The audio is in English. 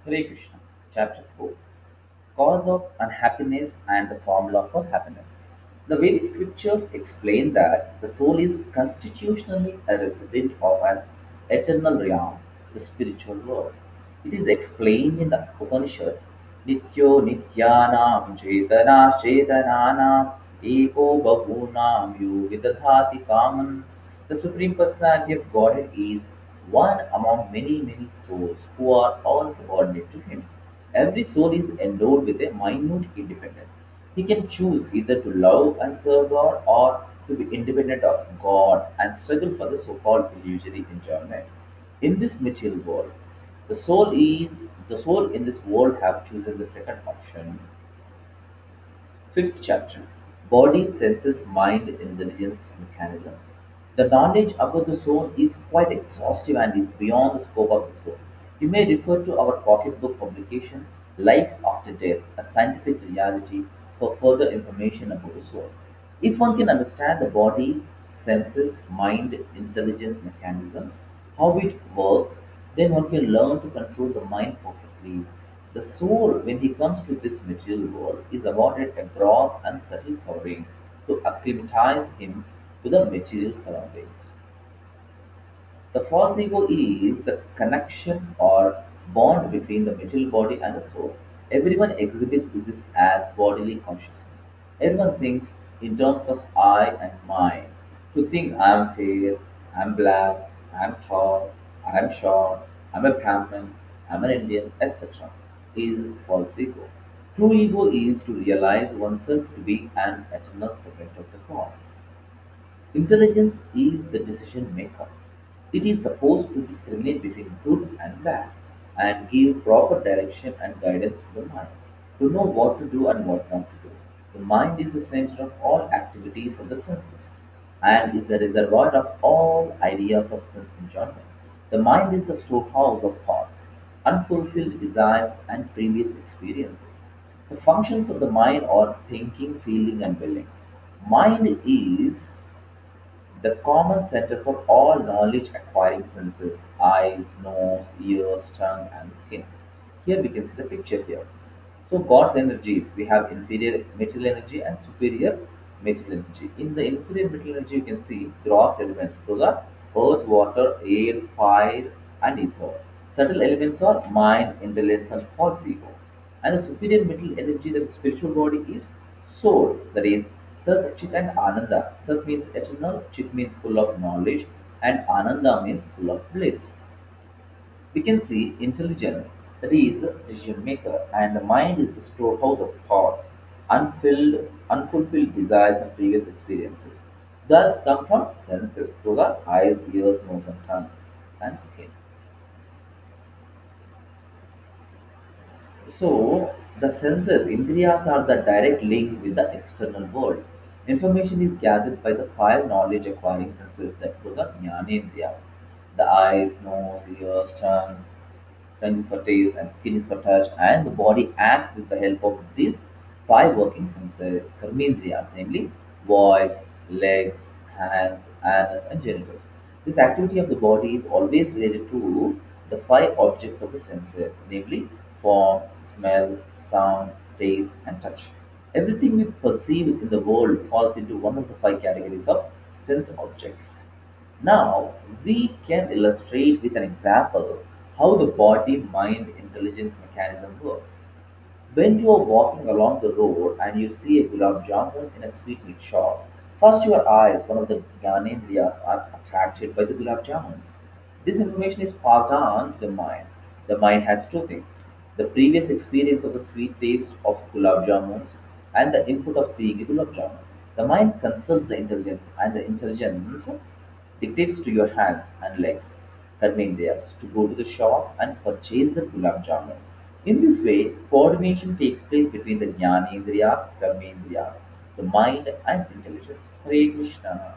Hare Krishna, Chapter 4, Cause of Unhappiness and the Formula for Happiness. The Vedic scriptures explain that the soul is constitutionally a resident of an eternal realm, the spiritual world. It is explained in the Upanishads, Nityo Nityanam Chetana Chetananam Eko Bahunam Yu Vidadhati Kaman. The Supreme Personality of Godhead is one among many, many souls who are all subordinate to Him. Every soul is endowed with a minute independence. He can choose either to love and serve God or to be independent of God and struggle for the so called illusory enjoyment. In this material world, the soul is the soul in this world have chosen the second option. Fifth chapter: Body, Senses, Mind, Intelligence, Mechanism. The knowledge about the soul is quite exhaustive and is beyond the scope of this book. You may refer to our pocketbook publication, Life After Death, a Scientific Reality, for further information about the soul. If one can understand the body, senses, mind, intelligence, mechanism, how it works, then one can learn to control the mind perfectly. The soul, when he comes to this material world, is awarded a gross and subtle covering to acclimatize him to the material surroundings. The false ego is the connection or bond between the material body and the soul. Everyone exhibits this as bodily consciousness. Everyone thinks in terms of I and mine. To think I am fair, I am black, I am tall, I am short, I am a Brahmin, I am an Indian, etc. is false ego. True ego is to realize oneself to be an eternal servant of the God. Intelligence is the decision maker. It is supposed to discriminate between good and bad and give proper direction and guidance to the mind, to know what to do and what not to do. The mind is the center of all activities of the senses and is the reservoir of all ideas of sense enjoyment. The mind is the storehouse of thoughts, unfulfilled desires, and previous experiences. The functions of the mind are thinking, feeling, and willing. Mind is the common center for all knowledge acquiring senses: eyes, nose, ears, tongue, and skin. Here we can see the picture here. So God's energies, we have inferior material energy and superior material energy. In the inferior material energy, you can see gross elements. Those are earth, water, air, fire, and ether. Subtle elements are mind, intelligence, and false ego. And the superior mental energy, that is spiritual body, is soul. That is Sat, Chit, and Ananda. Sat means eternal, Chit means full of knowledge, and Ananda means full of bliss. We can see intelligence, that is decision maker, and the mind is the storehouse of thoughts, unfulfilled desires, and previous experiences. Thus come from senses. Those are eyes, ears, nose, and tongue, and skin. So, the senses, indriyas, are the direct link with the external world. Information is gathered by the five knowledge acquiring senses, that those are jnanendriyas. The eyes, nose, ears, tongue is for taste, and skin is for touch, and the body acts with the help of these five working senses, karmendriyas, namely voice, legs, hands, anus, and genitals. This activity of the body is always related to the five objects of the senses, namely form, smell, sound, taste, and touch. Everything we perceive in the world falls into one of the five categories of sense objects. Now, we can illustrate with an example how the body mind intelligence mechanism works. When you are walking along the road and you see a gulab jamun in a sweetmeat shop, first your eyes, one of the Gyanendriyas, are attracted by the gulab jamun. This information is passed on to the mind. The mind has two things: the previous experience of the sweet taste of gulab jamuns and the input of seeing a gulab jamun. The mind consults the intelligence, and the intelligence dictates to your hands and legs, Karmendriyas, to go to the shop and purchase the gulab jamuns. In this way, coordination takes place between the Jnanendriyas, Karmendriyas, the mind, and intelligence. Hare Krishna.